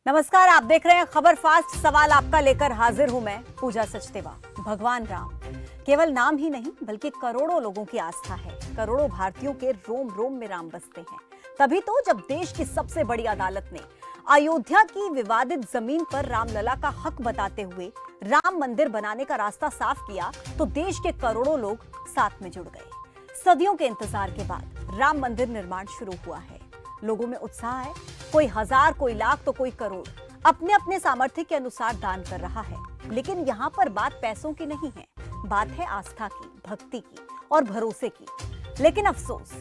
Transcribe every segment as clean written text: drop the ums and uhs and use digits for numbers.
नमस्कार, आप देख रहे हैं खबर फास्ट। सवाल आपका लेकर हाजिर हूं मैं पूजा सचदेवा। भगवान राम केवल नाम ही नहीं बल्कि करोड़ों लोगों की आस्था है। करोड़ों भारतीयों के रोम रोम में राम बसते हैं। तभी तो जब देश की सबसे बड़ी अदालत ने अयोध्या की विवादित जमीन पर रामलला का हक बताते हुए राम मंदिर बनाने का रास्ता साफ किया तो देश के करोड़ों लोग साथ में जुड़ गए। सदियों के इंतजार के बाद राम मंदिर निर्माण शुरू हुआ है। लोगों में उत्साह है, कोई हजार, कोई लाख तो कोई करोड़ अपने अपने सामर्थ्य के अनुसार दान कर रहा है। लेकिन यहाँ पर बात पैसों की नहीं है, बात है आस्था की, भक्ति की और भरोसे की। लेकिन अफसोस,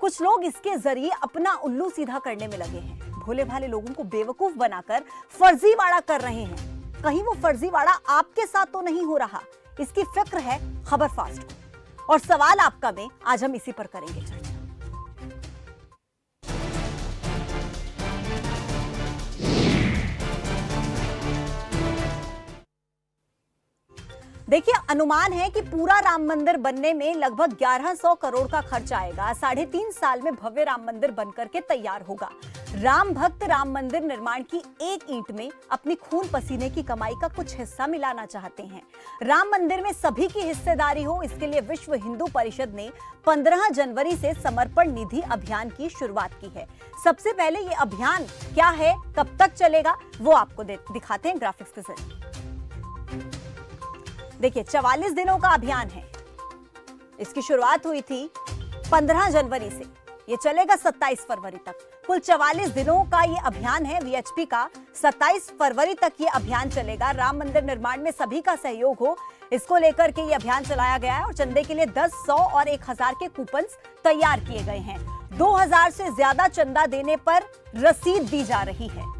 कुछ लोग इसके जरिए अपना उल्लू सीधा करने में लगे हैं। भोले भाले लोगों को बेवकूफ बनाकर फर्जीवाड़ा कर रहे हैं। कहीं वो फर्जीवाड़ा आपके साथ तो नहीं हो रहा, इसकी फिक्र है खबर फास्ट को। और सवाल आपका में आज हम इसी पर करेंगे चर्चा। देखिए, अनुमान है कि पूरा राम मंदिर बनने में लगभग 1100 करोड़ का खर्च आएगा। 3.5 साल में भव्य राम मंदिर बनकर के तैयार होगा। राम भक्त राम मंदिर निर्माण की एक ईंट में अपनी खून पसीने की कमाई का कुछ हिस्सा मिलाना चाहते हैं। राम मंदिर में सभी की हिस्सेदारी हो, इसके लिए विश्व हिंदू परिषद ने 15 जनवरी से समर्पण निधि अभियान की शुरुआत की है। सबसे पहले ये अभियान क्या है, कब तक चलेगा, वो आपको दिखाते हैं ग्राफिक्स के जरिए। देखिए, 44 दिनों का अभियान है। इसकी शुरुआत हुई थी 15 जनवरी से, ये चलेगा 27 फरवरी तक। कुल 44 दिनों का ये अभियान है वीएचपी का। 27 फरवरी तक ये अभियान चलेगा। राम मंदिर निर्माण में सभी का सहयोग हो, इसको लेकर के ये अभियान चलाया गया है। और चंदे के लिए 10, 100 और 1000 के कूपन्स तैयार किए गए हैं। 2000 से ज्यादा चंदा देने पर रसीद दी जा रही है।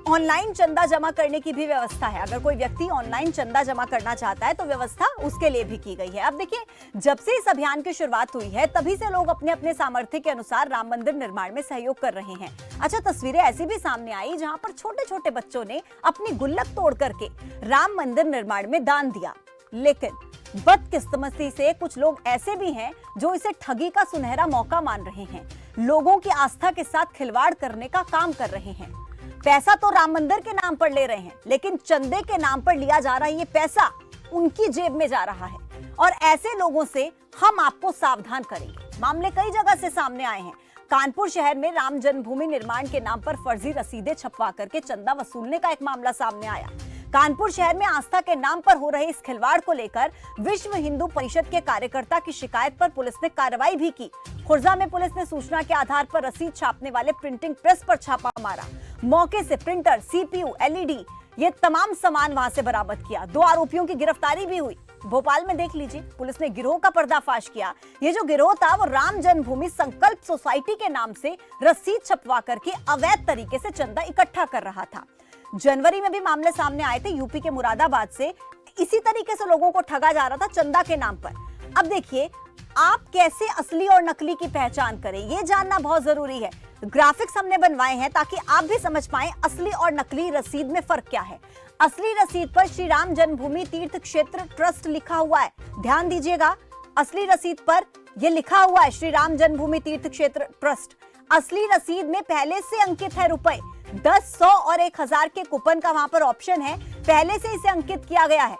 ऑनलाइन चंदा जमा करने की भी व्यवस्था है। अगर कोई व्यक्ति ऑनलाइन चंदा जमा करना चाहता है तो व्यवस्था उसके लिए भी की गई है। अब देखिए, जब से इस अभियान की शुरुआत हुई है तभी से लोग अपने अपने सामर्थ्य के अनुसार राम मंदिर निर्माण में सहयोग कर रहे हैं। अच्छा, तस्वीरें ऐसी भी सामने आई जहां पर छोटे छोटे बच्चों ने अपनी गुल्लक तोड़ करके राम मंदिर निर्माण में दान दिया। लेकिन बदकिस्मती से कुछ लोग ऐसे भी हैं जो इसे ठगी का सुनहरा मौका मान रहे हैं। लोगों की आस्था के साथ खिलवाड़ करने का काम कर रहे हैं। पैसा तो राम मंदिर के नाम पर ले रहे हैं, लेकिन चंदे के नाम पर लिया जा रहा है ये पैसा उनकी जेब में जा रहा है। और ऐसे लोगों से हम आपको सावधान करेंगे। मामले कई जगह से सामने आए हैं। कानपुर शहर में राम जन्मभूमि निर्माण के नाम पर फर्जी रसीदें छपवा करके चंदा वसूलने का एक मामला सामने आया। कानपुर शहर में आस्था के नाम पर हो रहे इस खिलवाड़ को लेकर विश्व हिंदू परिषद के कार्यकर्ता की शिकायत पर पुलिस ने कार्रवाई भी की। खुर्जा में पुलिस ने सूचना के आधार पर रसीद छापने वाले प्रिंटिंग प्रेस पर छापा मारा। मौके से प्रिंटर, सीपीयू, एलईडी, ये तमाम सामान वहां से बरामद किया। 2 आरोपियों की गिरफ्तारी भी हुई। भोपाल में देख लीजिए, पुलिस ने गिरोह का पर्दाफाश किया। ये जो गिरोह था वो राम जन्मभूमि संकल्प सोसाइटी के नाम से रसीद छपवा करके अवैध तरीके से चंदा इकट्ठा कर रहा था। जनवरी में भी मामले सामने आए थे। यूपी के मुरादाबाद से इसी तरीके से लोगों को ठगा जा रहा था चंदा के नाम पर। अब देखिए, आप कैसे असली और नकली की पहचान करें, ये जानना बहुत जरूरी है। ग्राफिक्स हमने बनवाए हैं ताकि आप भी समझ पाएं असली और नकली रसीद में फर्क क्या है। असली रसीद पर श्री राम जन्मभूमि तीर्थ क्षेत्र ट्रस्ट लिखा हुआ है। ध्यान दीजिएगा, असली रसीद पर यह लिखा हुआ है श्री राम जन्मभूमि तीर्थ क्षेत्र ट्रस्ट। असली रसीद में पहले से अंकित है रुपए 10, 100 और 1000 के कूपन का वहां पर ऑप्शन है। पहले से इसे अंकित किया गया है।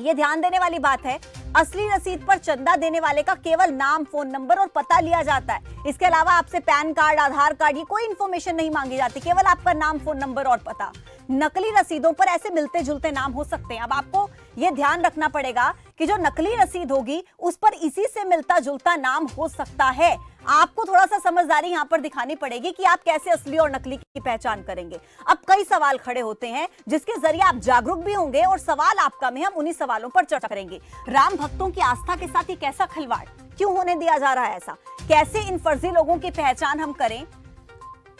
यह ध्यान देने वाली बात है। असली रसीद पर चंदा देने वाले का केवल नाम, फोन नंबर और पता लिया जाता है। इसके अलावा आपसे पैन कार्ड, आधार कार्ड, ये कोई इंफॉर्मेशन नहीं मांगी जाती, केवल आपका नाम, फोन नंबर और पता। नकली रसीदों पर ऐसे मिलते जुलते नाम हो सकते हैं। अब आपको यह ध्यान रखना पड़ेगा कि जो नकली रसीद होगी उस पर इसी से मिलता जुलता नाम हो सकता है। आपको थोड़ा सा समझदारी यहां पर दिखानी पड़ेगी कि आप कैसे असली और नकली की पहचान करेंगे। अब कई सवाल खड़े होते हैं जिसके जरिए आप जागरूक भी होंगे और सवाल आपका में हम उन्हीं सवालों पर चर्चा करेंगे। राम भक्तों की आस्था के साथ ये कैसा खिलवाड़ क्यों होने दिया जा रहा है? ऐसा कैसे इन फर्जी लोगों की पहचान हम करें?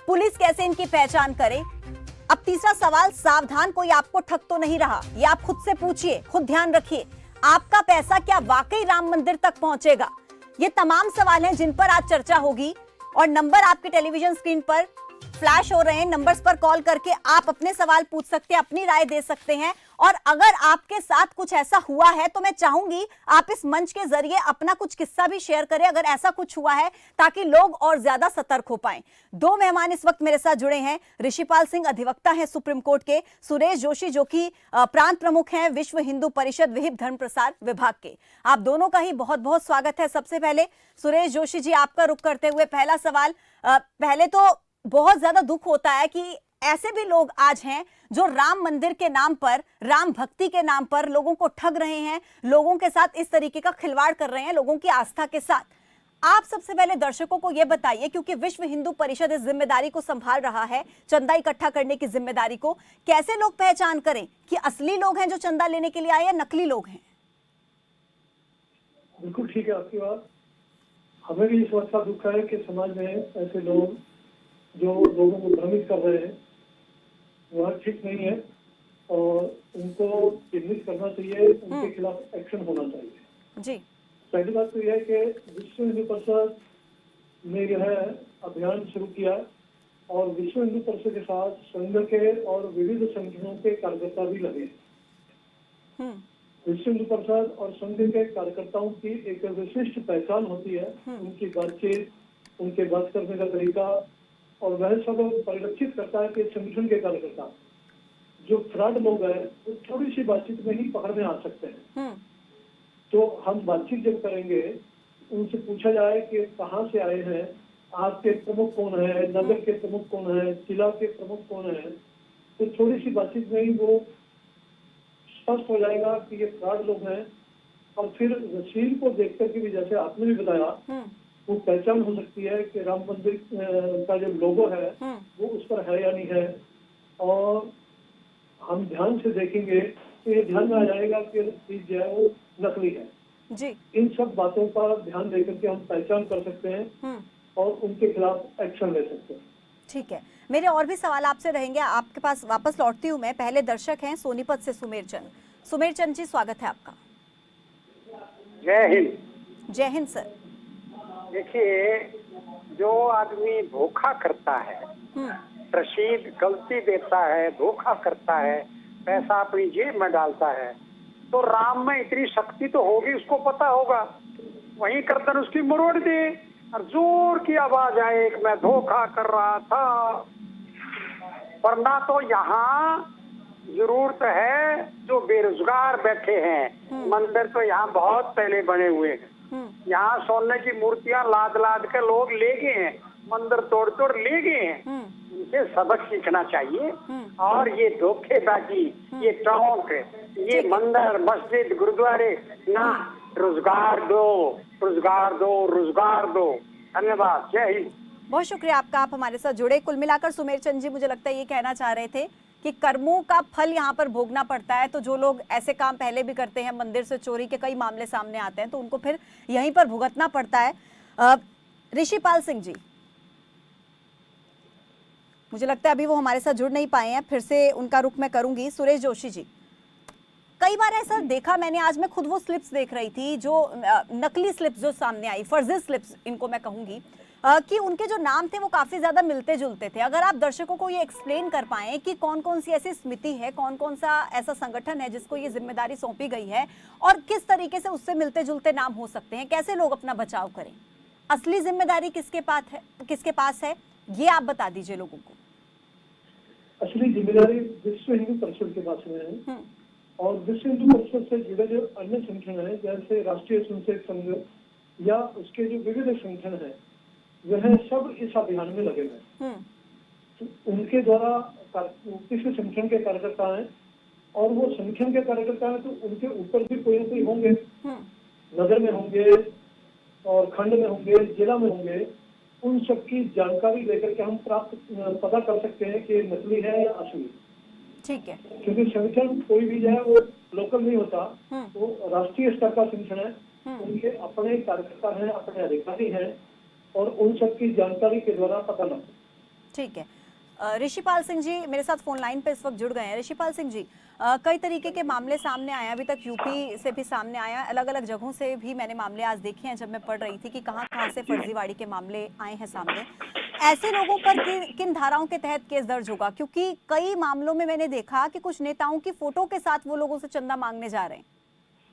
पुलिस कैसे इनकी पहचान करे? अब तीसरा सवाल, सावधान, कोई आपको ठग तो नहीं रहा? ये आप खुद से पूछिए, खुद ध्यान रखिए। आपका पैसा क्या वाकई राम मंदिर तक पहुंचेगा? ये तमाम सवाल हैं जिन पर आज चर्चा होगी। और नंबर आपकी टेलीविजन स्क्रीन पर फ्लैश हो रहे हैं, नंबर्स पर कॉल करके आप अपने सवाल पूछ सकते हैं, अपनी राय दे सकते हैं। और अगर आपके साथ कुछ ऐसा हुआ है तो मैं चाहूंगी आप इस मंच के जरिए अपना कुछ किस्सा भी शेयर करें, अगर ऐसा कुछ हुआ है, ताकि लोग और ज्यादा सतर्क हो पाएं। दो मेहमान इस वक्त मेरे साथ जुड़े हैं। ऋषिपाल सिंह अधिवक्ता हैं सुप्रीम कोर्ट के, सुरेश जोशी जो कि प्रांत प्रमुख हैं विश्व हिंदू परिषद विहिप धर्म प्रसार विभाग के। आप दोनों का ही बहुत बहुत स्वागत है। सबसे पहले सुरेश जोशी जी, आपका रुख करते हुए पहला सवाल, पहले तो बहुत ज्यादा दुख होता है कि ऐसे भी लोग आज हैं जो राम मंदिर के नाम पर, राम भक्ति के नाम पर लोगों को ठग रहे हैं, लोगों के साथ इस तरीके का खिलवाड़ कर रहे हैं, लोगों की आस्था के साथ। आप सबसे पहले दर्शकों को यह बताइए, क्योंकि विश्व हिंदू परिषद इस जिम्मेदारी को संभाल रहा है, चंदा इकट्ठा करने की जिम्मेदारी को, कैसे लोग पहचान करें कि असली लोग हैं जो चंदा लेने के लिए आए या नकली लोग हैं? बिल्कुल ठीक है आपकी बात। हमें भी इस बात का दुख है कि समाज में ऐसे लोग जो लोगों को भ्रमित कर रहे हैं वह ठीक नहीं है और उनको चिन्हित करना चाहिए, उनके खिलाफ एक्शन होना चाहिए जी। पहली बात तो यह है कि विश्व हिंदू परिषद ने यह अभियान शुरू किया और विश्व हिंदू परिषद के साथ संघ के और विविध संगठनों के कार्यकर्ता भी लगे। विश्व हिंदू परिषद और संघ के कार्यकर्ताओं की एक विशिष्ट पहचान होती है, उनकी बातचीत, उनके बात करने का तरीका, और वह सब परिलक्षित करता है कि संगठन के कार्यकर्ता जो फ्रॉड लोग हैं वो थोड़ी सी बातचीत में ही पकड़ में आ सकते हैं। तो हम बातचीत जब करेंगे, उनसे पूछा जाए कि कहाँ से आए हैं, आपके प्रमुख कौन है, नगर के प्रमुख कौन है, जिला के प्रमुख कौन है, तो थोड़ी सी बातचीत में ही वो स्पष्ट हो जाएगा कि ये फ्रॉड लोग हैं। और फिर रसीद को देख करके भी, जैसे आपने भी बताया, वो पहचान हो सकती है कि राम मंदिर का जो लोगो है वो उस पर है या नहीं है। और हम ध्यान से देखेंगे तो ये ध्यान में आ जाएगा कि रसीद जो है वो नकली है जी। इन सब बातों पर ध्यान देकर के हम पहचान कर सकते हैं और उनके खिलाफ एक्शन ले सकते हैं। ठीक है, मेरे और भी सवाल आपसे रहेंगे, आपके पास वापस लौटती हूँ मैं। पहले दर्शक हैं सोनीपत से सुमेर चंद। सुमेर चंद जी, स्वागत है आपका। जय हिंद। जय हिंद सर। देखिए, जो आदमी धोखा करता है, रसीद गलती देता है, धोखा करता है, पैसा अपनी जेब में डालता है, तो राम में इतनी शक्ति तो होगी, उसको पता होगा, वहीं गर्दन उसकी मरोड़ दे और जोर की आवाज आए कि मैं धोखा कर रहा था। वरना तो यहाँ जरूरत है जो बेरोजगार बैठे हैं, मंदिर तो यहाँ बहुत पहले बने हुए हैं, यहाँ सोने की मूर्तियां लाद लाद के लोग ले गए हैं, मंदिर तोड़ तोड़ ले गए हैं। इनसे सबक सीखना चाहिए। और ये धोखेबाजी, ये टोंक, ये मंदिर, मस्जिद, गुरुद्वारे ना, रोजगार दो, रोजगार दो, रोजगार दो। धन्यवाद। जय हिंद। बहुत शुक्रिया आपका, आप हमारे साथ जुड़े। कुल मिलाकर सुमेर चंद जी, मुझे लगता है ये कहना चाह रहे थे कि कर्मों का फल यहाँ पर भोगना पड़ता है। तो जो लोग ऐसे काम पहले भी करते हैं, मंदिर से चोरी के कई मामले सामने आते हैं, तो उनको फिर यहीं पर भुगतना पड़ता है। ऋषिपाल सिंह जी, मुझे लगता है अभी वो हमारे साथ जुड़ नहीं पाए हैं, फिर से उनका रुख मैं करूंगी। सुरेश जोशी जी, कई बार ऐसा देखा मैंने, आज मैं खुद वो स्लिप्स देख रही थी, जो नकली स्लिप्स जो सामने आई, फर्जी स्लिप्स इनको मैं कहूंगी, कि उनके जो नाम थे वो काफी ज्यादा मिलते जुलते थे। अगर आप दर्शकों को ये एक्सप्लेन कर पाएं कि कौन कौन सी ऐसी समिति है, कौन कौन सा ऐसा संगठन है जिसको ये जिम्मेदारी सौंपी गई है, और किस तरीके से उससे मिलते जुलते नाम हो सकते हैं, कैसे लोग अपना बचाव करें, असली जिम्मेदारी किसके पास है, ये आप बता दीजिए लोगों को। असली जिम्मेदारी विश्व हिंदू परिषद के पास में है, और विश्व हिंदू परिषद से जुड़े जो अन्य संगठन है, जैसे राष्ट्रीय स्वयंसेवक संघ या उसके जो विविध संगठन है, वह सब इस अभियान में लगे हुए हैं। तो उनके द्वारा किसी संगठन के कार्यकर्ता हैं, और वो संगठन के कार्यकर्ता हैं तो उनके ऊपर भी कोई ना कोई होंगे, नगर में होंगे और खंड में होंगे, जिला में होंगे। उन सबकी जानकारी लेकर के हम पता कर सकते हैं कि नकली है या असली। ठीक है, क्योंकि संगठन कोई भी जो है वो लोकल नहीं होता, वो राष्ट्रीय स्तर का संगठन है, उनके अपने कार्यकर्ता हैं, अपने अधिकारी हैं, और उन सबकी जानकारी के द्वारा पता लगता है। ठीक है, ऋषिपाल सिंह जी मेरे साथ फोन लाइन पे इस वक्त जुड़ गए हैं। ऋषिपाल सिंह जी, कई तरीके के मामले सामने आए, अभी तक यूपी से भी सामने आया, अलग अलग जगहों से भी मैंने मामले आज देखे हैं जब मैं पढ़ रही थी कि कहाँ कहाँ से फर्जीवाड़ी के मामले आए हैं सामने। ऐसे लोगों पर किन धाराओं के तहत केस दर्ज होगा? क्योंकि कई मामलों में मैंने देखा कि कुछ नेताओं की फोटो के साथ वो लोगों से चंदा मांगने जा रहे हैं।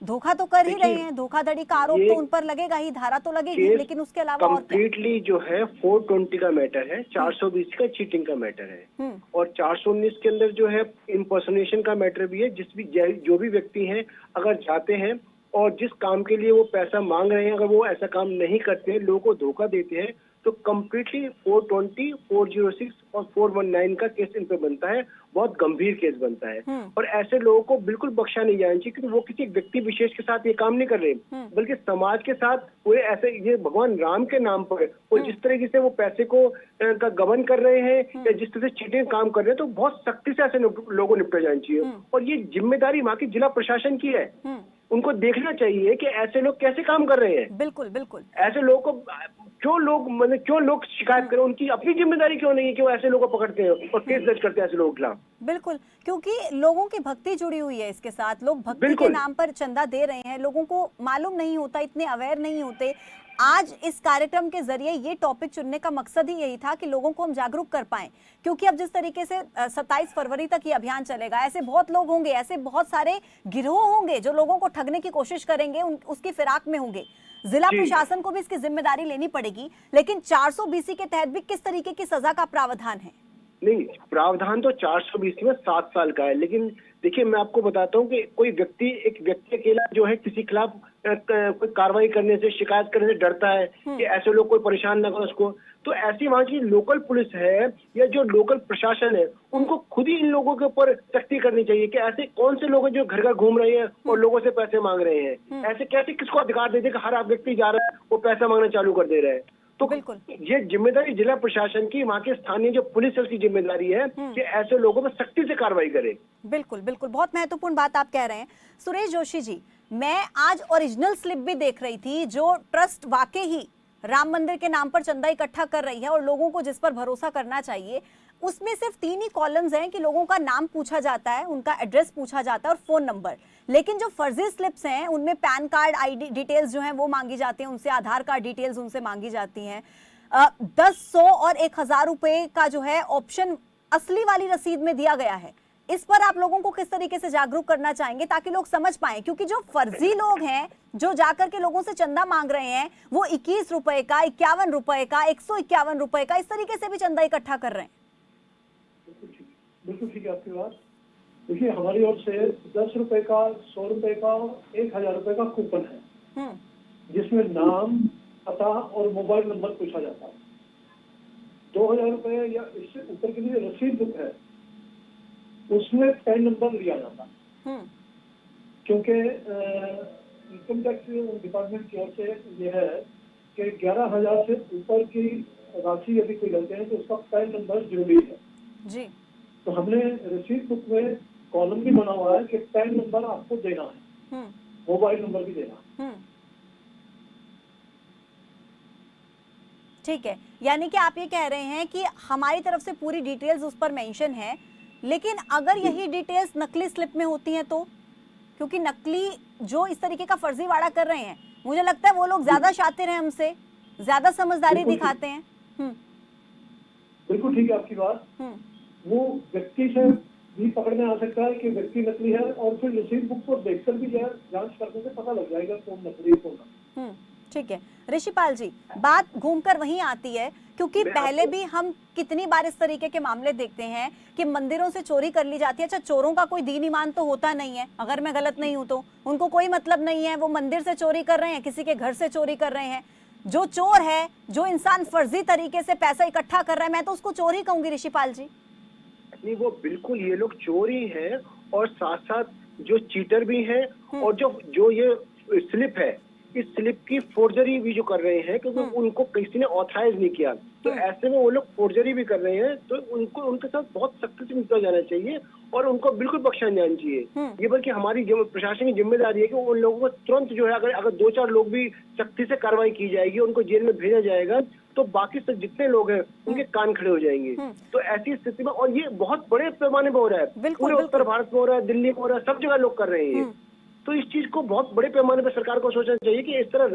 धोखा तो कर ही रहे हैं, धोखाधड़ी का आरोप तो उन पर लगेगा ही, धारा तो लगेगी, लेकिन उसके अलावा और क्या? कंप्लीटली जो है 420 का मैटर है, 420 का चीटिंग का मैटर है और 419 के अंदर जो है इम्पर्सनेशन का मैटर भी है। जो भी व्यक्ति हैं अगर जाते हैं और जिस काम के लिए वो पैसा मांग रहे हैं, अगर वो ऐसा काम नहीं करते हैं, लोगों को धोखा देते हैं, तो कंप्लीटली 420, 406 और 419 का केस इन पे बनता है। बहुत गंभीर केस बनता है और ऐसे लोगों को बिल्कुल बख्शा नहीं जाना चाहिए, क्योंकि वो किसी व्यक्ति विशेष के साथ ये काम नहीं कर रहे, बल्कि समाज के साथ पूरे ऐसे ये भगवान राम के नाम पर और जिस तरीके से वो पैसे को का गबन कर रहे हैं या जिस तरह से चीटिंग काम कर रहे हैं, तो बहुत सख्ती से ऐसे लोगों को निपटा जाना चाहिए। और ये जिम्मेदारी वहाँ की जिला प्रशासन की है, उनको देखना चाहिए कि ऐसे लोग कैसे काम कर रहे हैं। बिल्कुल बिल्कुल। ऐसे लोगों को क्यों लोग शिकायत करें, उनकी अपनी जिम्मेदारी क्यों नहीं है कि वो ऐसे लोगों को पकड़ते हैं और केस दर्ज करते हैं ऐसे लोगों के खिलाफ। बिल्कुल, क्योंकि लोगों की भक्ति जुड़ी हुई है इसके साथ, लोग भक्ति के नाम पर चंदा दे रहे हैं, लोगों को मालूम नहीं होता, इतने अवेयर नहीं होते। आज इस कार्यक्रम के जरिए ये टॉपिक चुनने का मकसद ही यही था कि लोगों को हम जागरूक कर पाएं, क्योंकि अब जिस तरीके से 27 फरवरी तक ये अभियान चलेगा, ऐसे बहुत लोग होंगे, ऐसे बहुत सारे गिरोह होंगे जो लोगों को ठगने की कोशिश करेंगे, उसकी फिराक में होंगे। जिला प्रशासन को भी इसकी जिम्मेदारी लेनी पड़ेगी, लेकिन 420 के तहत भी किस तरीके की सजा का प्रावधान है? नहीं, प्रावधान तो 420 में 7 साल का है, लेकिन देखिए मैं आपको बताता हूँ कि एक व्यक्ति अकेला जो है किसी खिलाफ कोई कार्रवाई करने से, शिकायत करने से डरता है कि ऐसे लोग कोई परेशान ना करे उसको, तो ऐसी वहाँ की लोकल पुलिस है या जो लोकल प्रशासन है, उनको खुद ही इन लोगों के ऊपर सख्ती करनी चाहिए कि ऐसे कौन से लोग हैं जो घर घर घूम रहे हैं और लोगों से पैसे मांग रहे हैं। ऐसे कैसे किसको अधिकार दे दे कि हर व्यक्ति जा रहा है वो पैसा मांगना चालू कर दे रहा है? तो बिल्कुल, ये जिम्मेदारी जिला प्रशासन की, वहाँ के स्थानीय जो पुलिस है उसकी जिम्मेदारी है कि ऐसे लोगों पर सख्ती से कार्रवाई करे। बिल्कुल बिल्कुल, बहुत महत्वपूर्ण बात आप कह रहे हैं। सुरेश जोशी जी, मैं आज ओरिजिनल स्लिप भी देख रही थी जो ट्रस्ट वाकई ही राम मंदिर के नाम पर चंदा इकट्ठा कर रही है और लोगों को जिस पर भरोसा करना चाहिए, उसमें सिर्फ 3 ही कॉलम्स हैं कि लोगों का नाम पूछा जाता है, उनका एड्रेस पूछा जाता है और फोन नंबर। लेकिन जो फर्जी स्लिप्स हैं उनमें पैन कार्ड, आईडी डिटेल्स जो हैं वो मांगी जाती हैं, उनसे आधार कार्ड डिटेल्स उनसे मांगी जाती हैं। 10, 100 और 1000 रुपए का जो है ऑप्शन असली वाली रसीद में दिया गया है। इस पर आप लोगों को किस तरीके से जागरूक करना चाहेंगे ताकि लोग समझ पाएं? क्योंकि जो फर्जी लोग हैं जो जाकर के लोगों से चंदा मांग रहे हैं, वो 21 रुपए का, 51 रुपए का, 151 रुपए का, इस तरीके से भी चंदा इकट्ठा कर रहे हैं। बिल्कुल ठीक है आपकी बात। देखिए, हमारी ओर से 10 रुपए का, 100 रुपए का, 1000 रुपए का कूपन है जिसमें नाम, पता और मोबाइल नंबर पूछा जाता है। 2000 रुपए या इससे ऊपर के लिए रसीद बुक है, उसमें पैन नंबर लिया जाता है, क्योंकि इनकम टैक्स डिपार्टमेंट की ओर से यह है कि 11,000 से ऊपर की राशि यदि कोई लेते हैं तो उसका पैन नंबर जरूरी है जी। तो हमने रसीद बुक में कॉलम भी बना हुआ है कि पैन नंबर आपको देना है, मोबाइल नंबर भी देना। ठीक है, यानी कि आप ये कह रहे हैं कि हमारी तरफ से पूरी डिटेल्स उस पर मेंशन है, लेकिन अगर यही डिटेल्स नकली स्लिप में होती हैं तो? क्योंकि नकली जो इस तरीके का फर्जीवाड़ा कर रहे हैं, मुझे लगता है वो लोग ज्यादा शातिर हैं हमसे, ज्यादा समझदारी दिखाते हैं। बिल्कुल ठीक है आपकी बात। वो व्यक्ति से भी पकड़ने आ सकता है कि व्यक्ति नकली है और फिर रसीद बुक को देखकर भी जांच करने से पता लग जाएगा कौन नकली कौन। ठीक है ऋषिपाल जी, बात घूमकर वहीं आती है, क्योंकि पहले भी हम कितनी बार इस तरीके के मामले देखते हैं कि मंदिरों से चोरी कर ली जाती है। अच्छा, चोरों का कोई दीन ईमान तो होता नहीं है, अगर मैं गलत नहीं हूं तो उनको कोई मतलब नहीं है, वो मंदिर से चोरी कर रहे हैं, किसी के घर से चोरी कर रहे हैं। जो चोर है, जो इंसान फर्जी तरीके से पैसा इकट्ठा कर रहा है, मैं तो उसको चोर ही कहूंगी ऋषिपाल जी। नहीं, वो बिल्कुल ये लोग चोर ही है और साथ साथ जो चीटर भी है और जो ये स्लिप है, इस स्लिप की फोर्जरी भी जो कर रहे हैं, क्योंकि उनको किसी ने ऑथराइज नहीं किया, तो ऐसे में वो लोग फोर्जरी भी कर रहे हैं, तो उनको उनके साथ बहुत सख्ती से निपटा जाना चाहिए और उनको बिल्कुल बख्शा नहीं जाना चाहिए। ये बल्कि हमारी प्रशासन की जिम्मेदारी है कि उन लोगों को तुरंत जो है, अगर 2-4 लोग भी सख्ती से कार्रवाई की जाएगी, उनको जेल में भेजा जाएगा, तो बाकी सब जितने लोग हैं उनके कान खड़े हो जाएंगे। तो ऐसी स्थिति में, और ये बहुत बड़े पैमाने पर हो रहा है, पूरे उत्तर भारत में हो रहा है, दिल्ली में हो रहा है, सब जगह लोग कर रहे हैं। तो इस चीज को बहुत बड़े पैमाने पर सरकार को सोचना चाहिए कि इस तरह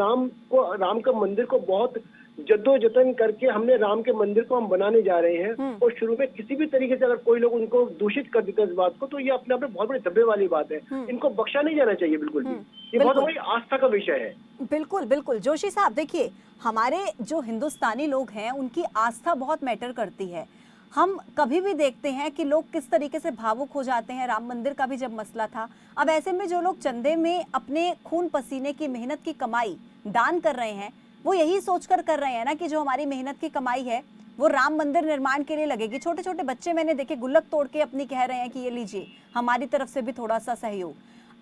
राम का मंदिर को बहुत जद्दोजहद करके हमने राम के मंदिर को हम बनाने जा रहे हैं, और शुरू में किसी भी तरीके से अगर कोई लोग उनको दूषित कर देते हैं इस बात को, तो ये अपने आप में बहुत बड़ी धब्बे वाली बात है। इनको बख्शा नहीं जाना चाहिए बिल्कुल भी। ये बहुत बड़ी आस्था का विषय है। बिल्कुल बिल्कुल जोशी साहब, देखिए हमारे जो हिंदुस्तानी लोग हैं उनकी आस्था बहुत मैटर करती है। हम कभी भी देखते हैं कि लोग किस तरीके से भावुक हो जाते हैं। राम मंदिर का भी जब मसला था, अब ऐसे में जो लोग चंदे में अपने खून पसीने की मेहनत की कमाई दान कर रहे हैं, वो यही सोचकर कर रहे हैं ना कि जो हमारी मेहनत की कमाई है वो राम मंदिर निर्माण के लिए लगेगी। छोटे छोटे बच्चे मैंने देखे गुल्लक तोड़ के अपनी कह रहे हैं कि ये लीजिए हमारी तरफ से भी थोड़ा सा सहयोग।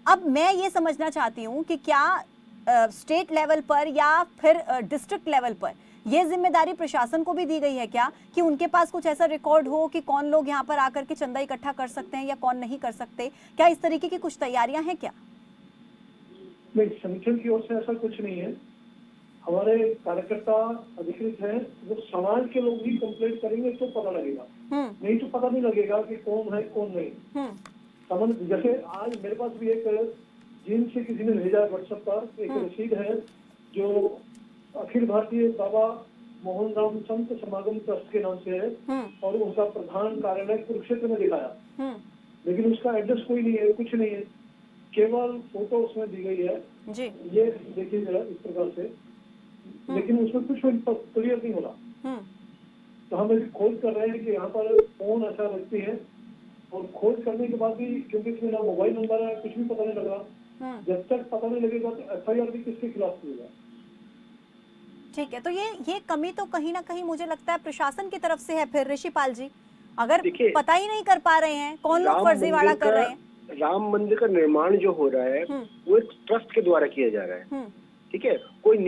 अब मैं ये समझना चाहती हूँ कि क्या स्टेट लेवल पर या फिर डिस्ट्रिक्ट लेवल पर ये जिम्मेदारी प्रशासन को भी दी गई है क्या, कि उनके पास कुछ ऐसा रिकॉर्ड हो कि कौन लोग यहाँ पर आकर के चंदा इकट्ठा कर सकते हैं या कौन नहीं कर सकते? क्या इस तरीके की कुछ तैयारियां हैं क्या? नहीं, संगठन की ओर से ऐसा कुछ नहीं है। हमारे कार्यकर्ता अधिकृत हैं, वो समाज के लोग भी कंप्लेंट करेंगे तो पता लगेगा, नहीं तो पता नहीं लगेगा कि कौन है कौन नहीं। समझ, जैसे आज मेरे पास भी एक जिन से किसी ने भेजा व्हाट्सएप पर एक रसीद है जो अखिल भारतीय बाबा मोहन राम संत समागम ट्रस्ट के नाम से है, और उनका प्रधान कार्यालय कुरुक्षेत्र में दिखाया, लेकिन उसका एड्रेस कोई नहीं है, कुछ नहीं है, केवल फोटो उसमें दी गई है जी। ये देखिए जरा इस प्रकार से, लेकिन उसमें कुछ क्लियर नहीं हो रहा। तो हम अभी खोज कर रहे हैं कि यहाँ पर कौन ऐसा व्यक्ति है, और खोज करने के बाद भी क्योंकि इसमें ना मोबाइल नंबर है, कुछ भी पता नहीं लग रहा। जब तक पता नहीं लगेगा तो FIR भी किसके खिलाफ होगा। ठीक है, तो ये कमी तो कहीं ना कहीं मुझे लगता है प्रशासन की तरफ से है। फिर ऋषिपाल जी, अगर पता ही नहीं कर पा रहे हैं कौन लोग फर्जीवाड़ा कर रहे हैं। राम मंदिर का निर्माण जो हो रहा है वो एक ट्रस्ट के द्वारा किया जा रहा है, ठीक है। कोई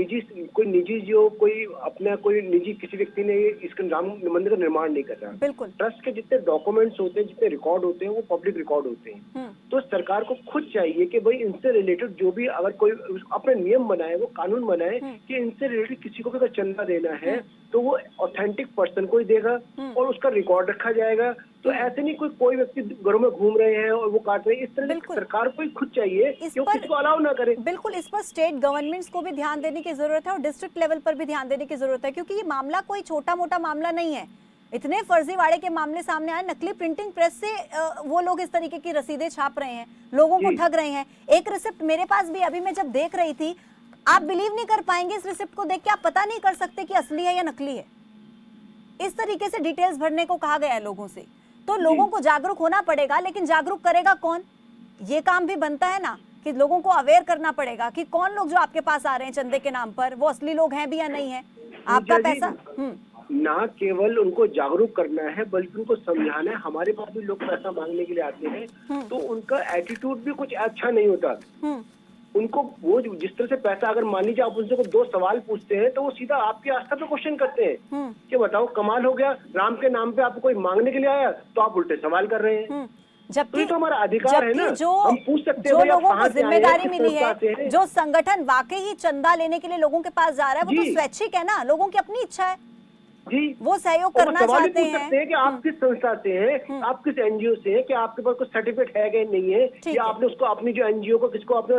निजी जो कोई अपना कोई निजी किसी व्यक्ति ने इसका राम मंदिर का निर्माण नहीं कर रहा। बिल्कुल। ट्रस्ट के जितने डॉक्यूमेंट्स होते हैं, जितने रिकॉर्ड होते हैं, वो पब्लिक रिकॉर्ड होते हैं। तो सरकार को खुद चाहिए कि भाई इनसे रिलेटेड जो भी अगर कोई अपने नियम बनाए, वो कानून बनाए कि इनसे रिलेटेड किसी को भी अगर चंदा देना है तो वो ऑथेंटिक पर्सन को ही देगा और उसका रिकॉर्ड रखा जाएगा। तो ऐसे नहीं कोई व्यक्ति घरों में घूम रहे हैं और वो काट रहे हैं, इस तरह से सरकार को ही खुद चाहिए कि वो किसी को अलाउ ना करे। बिल्कुल, इस पर स्टेट गवर्नमेंट्स को भी ध्यान देने की जरूरत है और डिस्ट्रिक्ट लेवल पर भी ध्यान देने की जरूरत है, क्योंकि ये मामला कोई छोटा मोटा मामला नहीं है। इतने फर्जीवाड़े के मामले सामने आए, नकली प्रिंटिंग प्रेस से वो लोग इस तरीके की रसीदें छाप रहे हैं, लोगों को ठग रहे हैं। एक रिसिप्ट मेरे पास भी अभी मैं जब देख रही थी, आप बिलीव नहीं कर पाएंगे, इस रिसिप्ट को देख के आप पता नहीं कर सकते कि असली है या नकली है। इस तरीके से डिटेल्स भरने को कहा गया है लोगों से। तो लोगों को जागरूक होना पड़ेगा, लेकिन जागरूक करेगा कौन? ये काम भी बनता है ना कि लोगों को अवेयर करना पड़ेगा कि कौन लोग जो आपके पास आ रहे हैं चंदे के नाम पर, वो असली लोग हैं भी या नहीं है। आपका पैसा ना केवल उनको जागरूक करना है बल्कि उनको समझाना है। हमारे पास भी लोग पैसा मांगने के लिए आते हैं तो उनका एटीट्यूड भी कुछ अच्छा नहीं होता। उनको वो जिस तरह से पैसा, अगर मान लीजिए आप उनसे को 2 सवाल पूछते हैं तो वो सीधा आपकी आस्था पे क्वेश्चन करते हैं कि बताओ कमाल हो गया, राम के नाम पे आपको कोई मांगने के लिए आया तो आप उल्टे सवाल कर रहे हैं। जबकि तो हमारा अधिकार है ना, हम पूछ सकते हैं। जो लोगों को जिम्मेदारी मिली है, जो संगठन वाकई ही चंदा लेने के लिए लोगों के पास जा रहा है, वो तो स्वैच्छिक है ना, लोगों की अपनी इच्छा है जी, वो सहयोग करना चाहते हैं। कि आप किस संस्था से हैं, आप किस NGO से हैं, कि आपके पास कुछ सर्टिफिकेट है कि नहीं है, या आपने उसको अपनी जो NGO को किसको आपने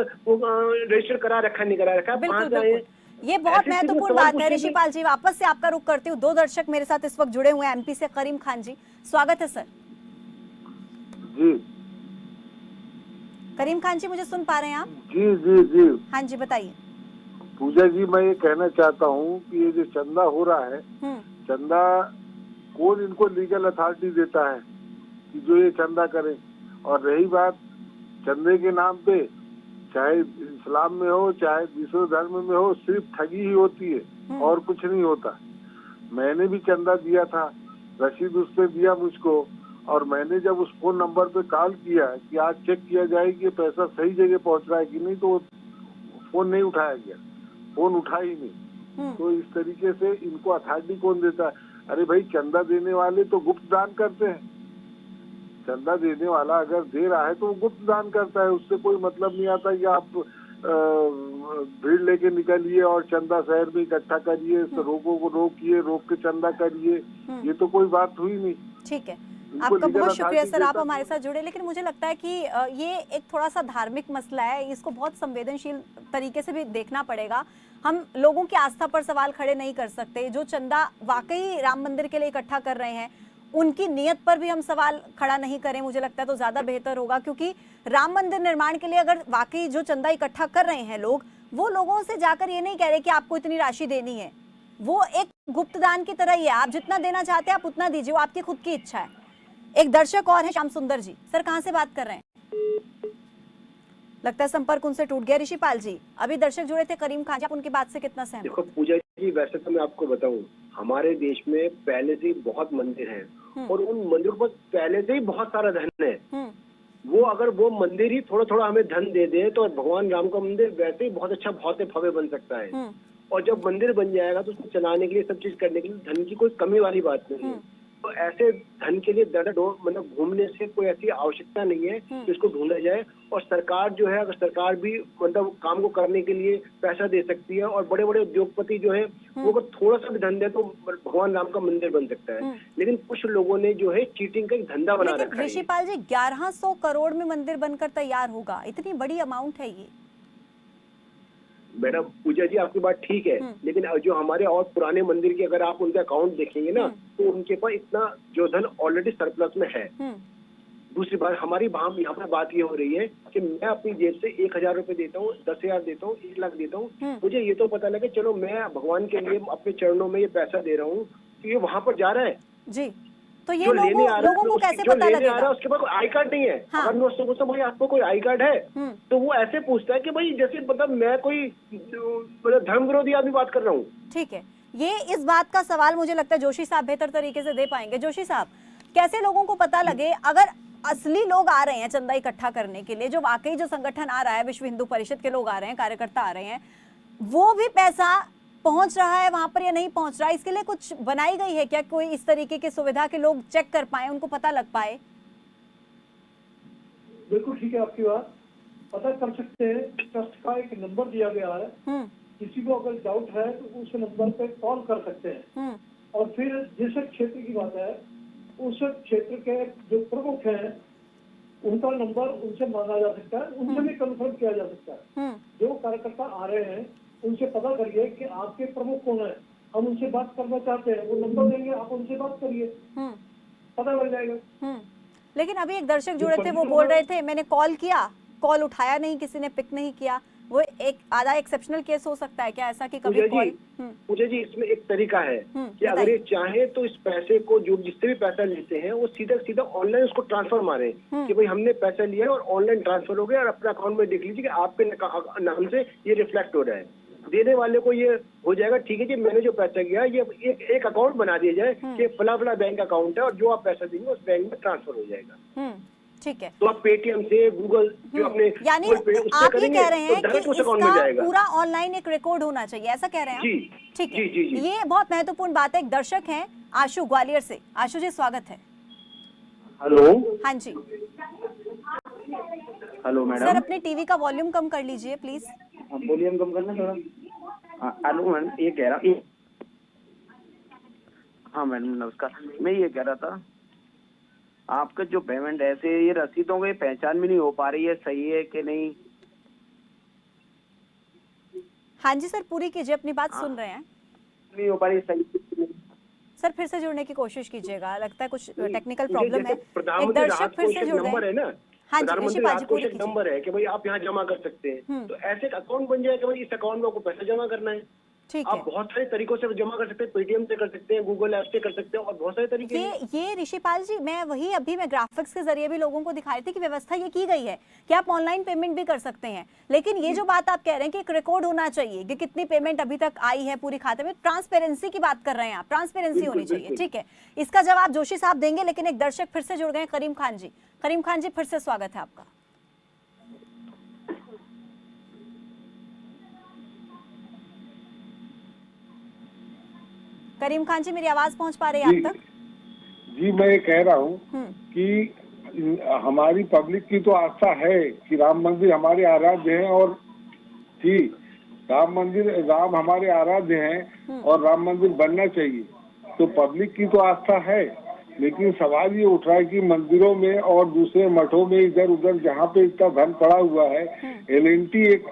रजिस्टर करा रखा नहीं करा रखा। बिल्कुल, ये बहुत महत्वपूर्ण बात है। ऋषिपाल जी, वापस से आपका रुख करती हूँ। 2 दर्शक मेरे साथ इस वक्त जुड़े हुए हैं MP से। करीम खान जी, स्वागत है सर। जी करीम खान जी, मुझे सुन पा रहे हैं आप? जी जी जी हाँ जी, बताइए। पूजा जी, मैं ये कहना चाहता हूँ कि ये जो चंदा हो रहा है, चंदा कौन इनको लीगल अथॉरिटी देता है कि जो ये चंदा करें? और रही बात चंदे के नाम पे, चाहे इस्लाम में हो चाहे दूसरे धर्म में हो, सिर्फ ठगी ही होती है और कुछ नहीं होता। मैंने भी चंदा दिया था, रसीद उस पे दिया मुझको, और मैंने जब उस फोन नंबर पे कॉल किया कि आज चेक किया जाए कि पैसा सही जगह पहुंच रहा है कि नहीं, तो फोन नहीं उठाया गया, फोन उठा ही नहीं। तो इस तरीके से इनको अथॉरिटी कौन देता है? अरे भाई, चंदा देने वाले तो गुप्त दान करते हैं। चंदा देने वाला अगर दे रहा है तो वो गुप्त दान करता है, उससे कोई मतलब नहीं आता कि आप भीड़ लेके निकलिए और चंदा शहर में इकट्ठा करिए, रोगों को रोकिए, रोक के चंदा करिए, ये तो कोई बात हुई नहीं। ठीक है, आपका बहुत शुक्रिया सर, आप हमारे साथ जुड़े। लेकिन मुझे लगता है कि ये एक थोड़ा सा धार्मिक मसला है, इसको बहुत संवेदनशील तरीके से भी देखना पड़ेगा। हम लोगों की आस्था पर सवाल खड़े नहीं कर सकते। जो चंदा वाकई राम मंदिर के लिए इकट्ठा कर रहे हैं, उनकी नियत पर भी हम सवाल खड़ा नहीं करें, मुझे लगता है तो ज्यादा बेहतर होगा। क्योंकि राम मंदिर निर्माण के लिए अगर वाकई जो चंदा इकट्ठा कर रहे हैं लोग, वो लोगों से जाकर ये नहीं कह रहे कि आपको इतनी राशि देनी है। वो एक गुप्त दान की तरह ही है, आप जितना देना चाहते हैं आप उतना दीजिए, वो आपकी खुद की इच्छा है। एक दर्शक और है, श्याम सुंदर जी। सर कहां से बात कर रहे हैं? लगता है संपर्क उनसे टूट गया। ऋषिपाल जी, अभी दर्शक जुड़े थे करीम खान जी, आप उनकी बात से कितना सहमत? देखो पूजा जी, वैसे तो मैं आपको बताऊं, हमारे देश में पहले से ही बहुत मंदिर हैं और उन मंदिरों पर पहले से ही बहुत सारा धन है। वो अगर वो मंदिर ही थोड़ा थोड़ा हमें धन दे दे तो भगवान राम का मंदिर वैसे ही बहुत अच्छा, बहुत भव्य बन सकता है। और जब मंदिर बन जाएगा तो उसको चलाने के लिए, सब चीज करने के लिए धन की कोई कमी वाली बात नहीं है। तो ऐसे धन के लिए मतलब घूमने से कोई ऐसी आवश्यकता नहीं है कि उसको ढूंढा जाए। और सरकार जो है, अगर सरकार भी मतलब काम को करने के लिए पैसा दे सकती है और बड़े बड़े उद्योगपति जो है वो अगर थोड़ा सा भी धन दे तो भगवान राम का मंदिर बन सकता है। लेकिन कुछ लोगों ने जो है चीटिंग का एक धंधा बना रखा है। ऋषिपाल जी, 1100 करोड़ में मंदिर बनकर तैयार होगा, इतनी बड़ी अमाउंट है ये। मैडम पूजा जी, आपकी बात ठीक है, लेकिन जो हमारे और पुराने मंदिर के अगर आप उनके अकाउंट देखेंगे ना, तो उनके पास इतना जो धन ऑलरेडी सरप्लस में है। दूसरी बात, हमारी यहाँ पर बात ये हो रही है कि मैं अपनी जेब से 1000 रुपए देता हूँ, 10,000 देता हूँ, 1 लाख देता हूँ, मुझे ये तो पता लगे चलो मैं भगवान के लिए अपने चरणों में ये पैसा दे रहा हूँ, तो ये वहाँ पर जा रहा है जी। तो ये लोगों को कैसे पता लगेगा? उसके पास आई कार्ड नहीं है। अगर मैं उससे पूछता भाई आपको कोई आई कार्ड है, तो वो ऐसे पूछता है कि भाई जैसे मतलब मैं कोई मतलब धर्म विरोधी आदमी बात कर रहा हूँ। ठीक है, ये इस बात का सवाल मुझे लगता है जोशी साहब बेहतर तरीके से दे पाएंगे। जोशी साहब, कैसे लोगों को पता लगे अगर असली लोग आ रहे हैं चंदा इकट्ठा करने के लिए, जो वाकई जो संगठन आ रहा है, विश्व हिंदू परिषद के लोग आ रहे हैं, कार्यकर्ता आ रहे हैं, वो भी पैसा पहुंच रहा है वहां पर या नहीं पहुंच रहा है, इसके लिए कुछ बनाई गई है क्या? कोई इस तरीके की सुविधा के लोग चेक कर पाए, उनको पता लग पाए? बिल्कुल ठीक है आपकी बात, पता कर सकते हैं। ट्रस्ट का एक नंबर दिया गया है, किसी को अगर डाउट है तो उस नंबर पे कॉल कर सकते हैं। और फिर जिस क्षेत्र की बात है, उस क्षेत्र के जो प्रमुख हैं उनका नंबर उनसे मांगा जा सकता है, उनसे भी कंफर्म किया जा सकता है। जो कार्यकर्ता आ रहे हैं उनसे पता करिए कि आपके प्रमुख कौन है, हम उनसे बात करना चाहते हैं, वो नंबर देंगे, आप उनसे बात करिए, पता लग जाएगा। लेकिन अभी एक दर्शक जुड़े थे, वो बोल रहे थे मैंने कॉल किया, कॉल उठाया नहीं, किसी ने पिक नहीं किया। वो एक आधा एक्सेप्शनल केस हो सकता है क्या ऐसा कि कभी कॉल? पूजा जी, इसमें एक तरीका है कि अगर ये चाहे तो इस पैसे को जो जिससे भी पैसा लेते हैं वो सीधा सीधा ऑनलाइन उसको ट्रांसफर मारे कि भाई हमने पैसा लिया और ऑनलाइन ट्रांसफर हो गया और अपना अकाउंट में देख लीजिए कि आपके नाम से ये रिफ्लेक्ट हो रहा है। देने वाले को ये हो जाएगा ठीक है कि मैंने जो पैसा किया ये एक अकाउंट बना दिया जाए कि फला फला बैंक अकाउंट है और जो आप पैसा देंगे उस बैंक में ट्रांसफर हो जाएगा। ठीक है, तो आप पेटीएम से, गूगल जो अपने यानी आप ये कह रहे हैं कि इसका पूरा ऑनलाइन एक रिकॉर्ड होना चाहिए, ऐसा कह रहे हैं? जी, ठीक है, ये बहुत महत्वपूर्ण बात है। एक दर्शक हैं आशु ग्वालियर से। आशु जी, स्वागत है। हेलो। हाँ जी, हेलो मैडम। सर अपने टीवी का वॉल्यूम कम कर लीजिए प्लीज। वॉल्यूम कम करना थोड़ा। हेलो मैडम, ये कह रहा, हाँ मैडम नमस्कार, मैं ये कह रहा था आपका जो पेमेंट ऐसे ये रसीदों की पहचान भी नहीं हो पा रही है, सही है कि नहीं? हाँ जी सर, पूरी कीजिए, अपनी बात सुन रहे हैं। नहीं हो पा रही, सही सर फिर से जुड़ने की कोशिश कीजिएगा, लगता है कुछ टेक्निकल प्रॉब्लम है। एक दर्शक फिर से जुड़ रहे हैं। हाँ जी, ऋषिपाल जी पूरी कीजिए। नंबर है कि भाई आप यहाँ जमा कर सकते हैं, तो ऐसे एक अकाउंट बन जाए कि भाई इस अकाउंट में आपको पैसा जमा करना है। ठीक आप है, बहुत सारे तरीकों से जमा कर सकते हैं, पेटीएम से कर सकते हैं, गूगल ऐप से कर सकते हैं और बहुत सारे तरीके ये ऋषिपाल जी, मैं वही अभी मैं ग्राफिक्स के जरिए भी लोगों को दिखा रही थी कि व्यवस्था ये की गई है कि आप ऑनलाइन पेमेंट भी कर सकते हैं। लेकिन ये जो बात आप कह रहे हैं कि एक रिकॉर्ड होना चाहिए कि कितनी पेमेंट अभी तक आई है पूरी खाते में, ट्रांसपेरेंसी की बात कर रहे हैं आप, ट्रांसपेरेंसी होनी चाहिए। ठीक है, इसका जवाब जोशी साहब देंगे। लेकिन एक दर्शक फिर से जुड़ गए, करीम खान जी। करीम खान जी, फिर से स्वागत है आपका। करीम खान जी, मेरी आवाज पहुंच पा रही है आप तक? जी, मैं ये कह रहा हूँ कि हमारी पब्लिक की तो आस्था है कि राम मंदिर हमारे आराध्य हैं और जी राम हमारे आराध्य हैं और राम मंदिर बनना चाहिए, तो पब्लिक की तो आस्था है। लेकिन सवाल ये उठ रहा है कि मंदिरों में और दूसरे मठों में इधर उधर जहाँ पे इतना धन पड़ा हुआ है, L&T एक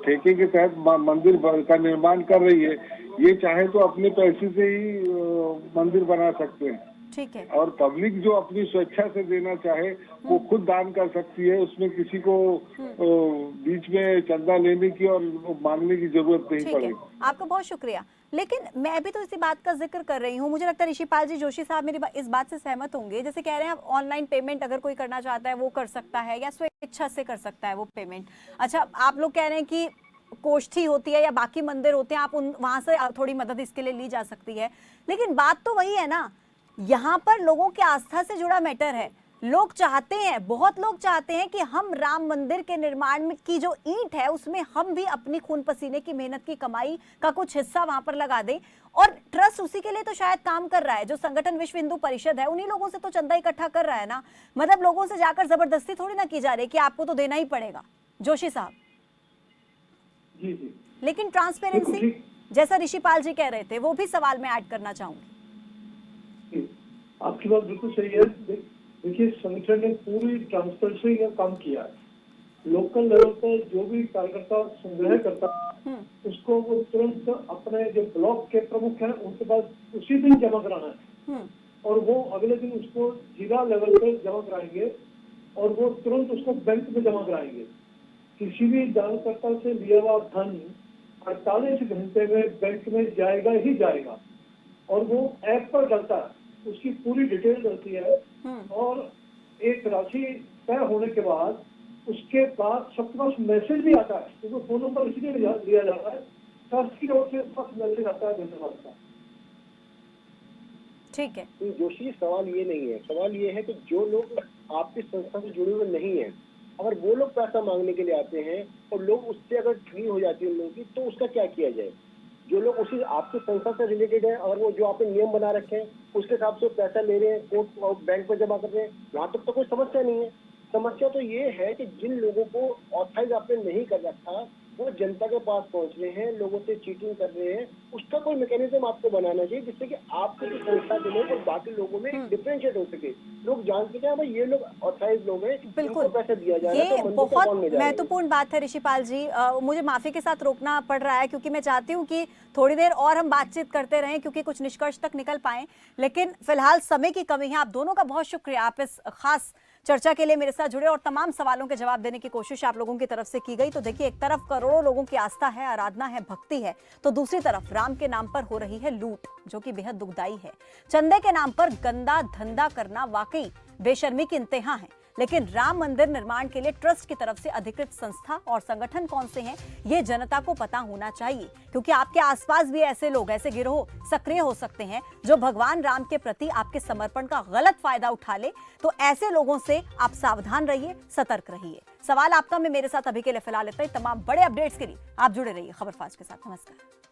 ठेके के तहत मंदिर का निर्माण कर रही है। ये चाहे तो अपने पैसे से ही मंदिर बना सकते हैं। ठीक है। और पब्लिक जो अपनी स्वेच्छा से देना चाहे वो खुद दान कर सकती है, उसमें किसी को बीच में चंदा लेने की और मांगने की जरूरत नहीं पड़ेगी। आपका बहुत शुक्रिया। लेकिन मैं भी तो इसी बात का जिक्र कर रही हूँ, मुझे लगता है ऋषिपाल जी जोशी साहब मेरी इस बात से सहमत होंगे। जैसे कह रहे हैं ऑनलाइन पेमेंट अगर कोई करना चाहता है वो कर सकता है या स्वेच्छा से कर सकता है वो पेमेंट। अच्छा, आप लोग कह रहे हैं कि कोष्ठी होती है या बाकी मंदिर होते हैं, आप वहां से थोड़ी मदद इसके लिए ली जा सकती है, लेकिन बात तो वही है ना, यहाँ पर लोगों की आस्था से जुड़ा मैटर है। लोग चाहते हैं, बहुत लोग चाहते हैं कि हम राम मंदिर के निर्माण में की जो ईंट है उसमें हम भी अपनी खून पसीने की मेहनत की कमाई का कुछ हिस्सा वहां पर लगा दें। और ट्रस्ट उसी के लिए तो शायद काम कर रहा है, जो संगठन विश्व हिंदू परिषद है उन्हीं लोगों से तो चंदा इकट्ठा कर रहा है ना। मतलब लोगों से जाकर जबरदस्ती थोड़ी ना की जा रही कि आपको तो देना ही पड़ेगा। जोशी साहब जी जी। लेकिन ट्रांसपेरेंसी जैसा ऋषिपाल जी कह रहे थे वो भी सवाल में ऐड करना चाहूंगी। आपकी बात बिल्कुल सही है। देखिए, संगठन ने पूरी ट्रांसपेरेंसी का काम किया है। लोकल लेवल पर जो भी कार्यकर्ता संग्रह करता है उसको वो तुरंत अपने जो ब्लॉक के प्रमुख हैं उनके पास उसी दिन जमा कराना है और वो अगले दिन उसको जिला लेवल पे जमा कराएंगे और वो तुरंत उसको बैंक में जमा कराएंगे। किसी भी दानकर्ता से लिया हुआ धन 48 घंटे में बैंक में जाएगा ही जाएगा और वो ऐप पर डलता है, उसकी पूरी डिटेल रहती है और एक राशि तय होने के बाद उसके बाद सबके पास मैसेज भी आता है, क्योंकि फोन नंबर इसलिए लिया जाता है, ट्रस्ट की ओर से फर्स्ट मैसेज आता है धन्यवाद का। ठीक है। जोशी, सवाल ये नहीं है, सवाल ये है कि जो लोग आपकी संस्था से जुड़े हुए नहीं है, अगर वो लोग पैसा मांगने के लिए आते हैं और लोग उससे अगर ठगी हो जाती है उन लोगों की, तो उसका क्या किया जाए? जो लोग उसी आपकी संस्था से रिलेटेड है और वो जो आपने नियम बना रखे हैं उसके हिसाब से पैसा ले रहे हैं, कोर्ट और बैंक में जमा कर रहे हैं, वहाँ तक तो कोई समस्या नहीं है। समस्या तो ये है कि जिन लोगों को ऑथराइज आपने नहीं कर रखा वो जनता के पास पहुंच रहे हैं, लोगों से चीटिंग कर रहे हैं, उसका कोई मैकेनिज्म आपको बनाना चाहिए जिससे कि आपके जो संस्था के लोग और बाकी लोगों में डिफरेंशिएट हो सके, लोग जान सके भाई ये लोग ऑथराइज लोग हैं, बिल्कुल पैसा दिया जा रहा है। ये बहुत महत्वपूर्ण बात है ऋषिपाल जी। मुझे माफी के साथ रोकना पड़ रहा है क्योंकि मैं चाहती हूँ कि थोड़ी देर और हम बातचीत करते रहें क्योंकि कुछ निष्कर्ष तक निकल पाए, लेकिन फिलहाल समय की कमी है। आप दोनों का बहुत शुक्रिया, आप इस खास चर्चा के लिए मेरे साथ जुड़े और तमाम सवालों के जवाब देने की कोशिश आप लोगों की तरफ से की गई। तो देखिए, एक तरफ करोड़ों लोगों की आस्था है, आराधना है, भक्ति है, तो दूसरी तरफ राम के नाम पर हो रही है लूट, जो कि बेहद दुखदाई है। चंदे के नाम पर गंदा धंधा करना वाकई बेशर्मी की इंतहा है, लेकिन राम मंदिर निर्माण के लिए ट्रस्ट की तरफ से अधिकृत संस्था और संगठन कौन से हैं ये जनता को पता होना चाहिए, क्योंकि आपके आसपास भी ऐसे लोग, ऐसे गिरोह सक्रिय हो सकते हैं जो भगवान राम के प्रति आपके समर्पण का गलत फायदा उठा ले। तो ऐसे लोगों से आप सावधान रहिए, सतर्क रहिए। सवाल आपका, मैं मेरे साथ अभी के लिए फिलहाल इतना ही। तमाम बड़े अपडेट्स के लिए आप जुड़े रहिए खबरफाज के साथ। नमस्कार।